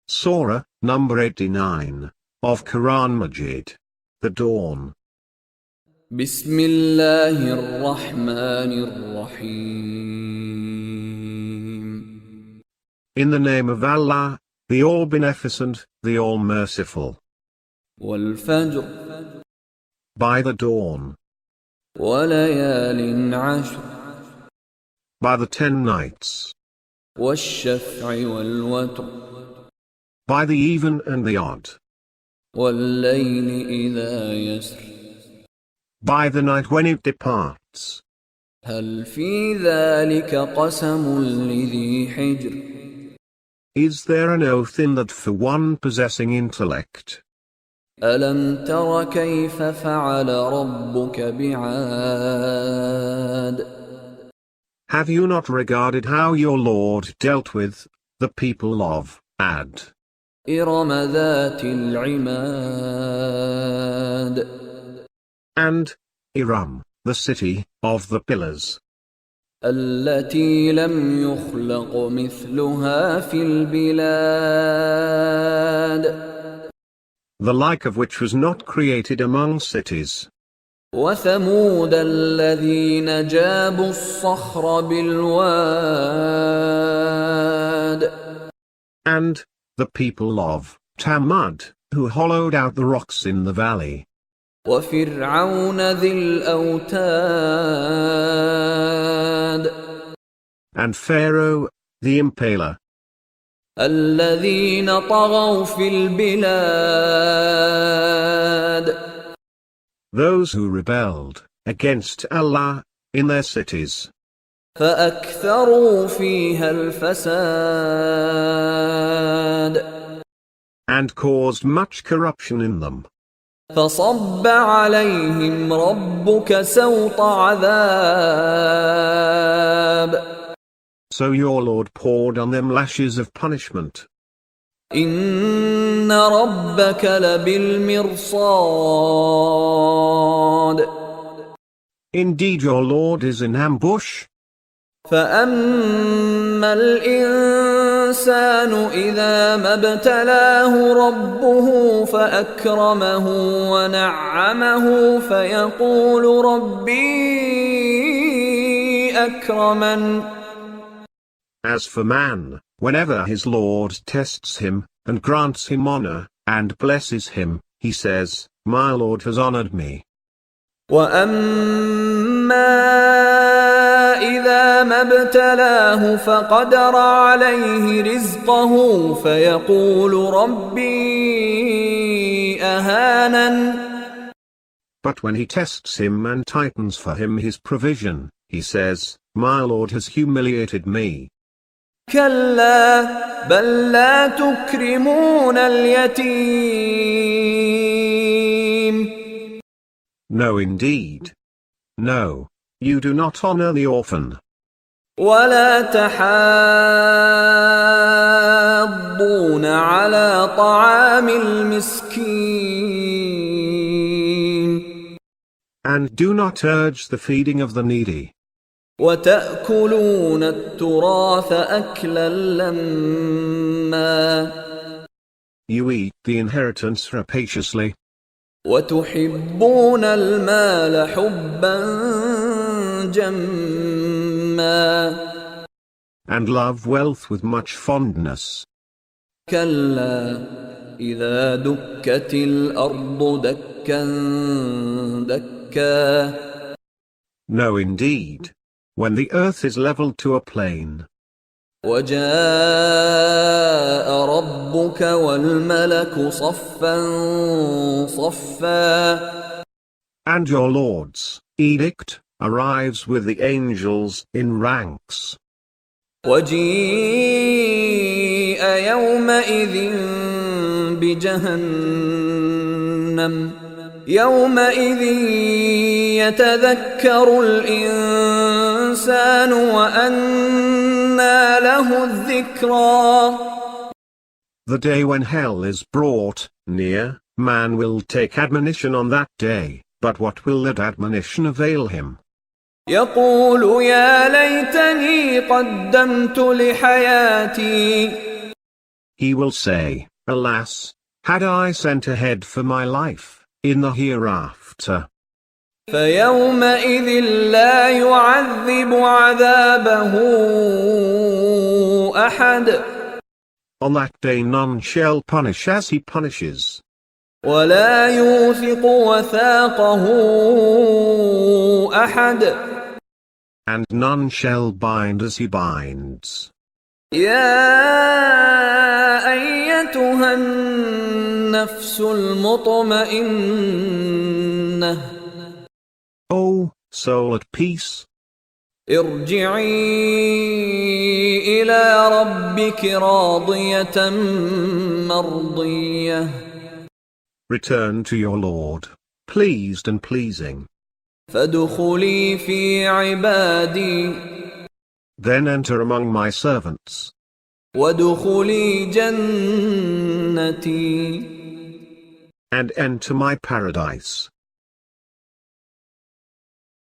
Surah, number 89, of Quran Majeed. The Dawn. بسم الله الرحمن الرحيم. In the name of Allah, the All-Beneficent, the All-Merciful. والفجر By the dawn. وليال عشر By the 10 nights. والشفع والوتر By the even and the odd. والليل إذا يسر By the night when it departs. هل في ذلك قسم لذي حجر Is there an oath in that for one possessing intellect? ألم تر كيف فعل ربك بعاد Have you not regarded how your Lord dealt with the people of Ad? إرم ذات العماد And Iram, the city of the pillars, التي لم يخلق مثلها في البلاد the like of which was not created among cities. وثمود الذين جابوا الصخر بالواد And the people of Tammud, who hollowed out the rocks in the valley. وفرعون ذي الأوتاد And Pharaoh, the impaler, الذين طغوا في البلاد those who rebelled against Allah in their cities, فأكثروا فيها الفساد and caused much corruption in them. فصب عليهم ربك سوط عذاب So your Lord poured on them lashes of punishment. إن ربك لبالمرصاد Indeed your Lord is in ambush. فأما الإنسان إذا ما ابتلاه ربه فأكرمه ونعمه فيقول ربي أكرمن As for man, whenever his Lord tests him, and grants him honor, and blesses him, he says, My Lord has honored me. وأما إذا ما ابتلاه فقدر عليه رزقه فيقول ربي أهانن But when he tests him and tightens for him his provision, he says, My Lord has humiliated me. كلا بل لا تكرمون اليتيم No indeed. No, you do not honor the orphan. ولا تحاضون على طعام المسكين And do not urge the feeding of the needy. وتأكلون التراث أكلا لما You eat the inheritance rapaciously. وتحبون المال حبا جما And love wealth with much fondness. كلا إذا دكت الأرض دكا دكا No indeed. When the earth is leveled to a plain. وجاء ربك والملك صفا صفا And your Lord's edict arrives with the angels in ranks. وجيء يومئذ بجهنم يومئذ يتذكر الإنسان وأنى له الذكرى The day when hell is brought near, man will take admonition on that day, but what will that admonition avail him? يقول يا ليتني قدمت لحياتي he will say, Alas, had I sent ahead for my life, in the hereafter. فيومئذ لا يعذب عذابه أحد On that day none shall punish as he punishes, ولا يوثق وثاقه أحد and none shall bind as he binds. يا أيتها النفس المطمئنة O soul at peace, ارجعي إلى ربك راضية مرضية return to your Lord, pleased and pleasing. فادخلي في عبادي Then enter among my servants, وادخلي جنتي and enter my paradise.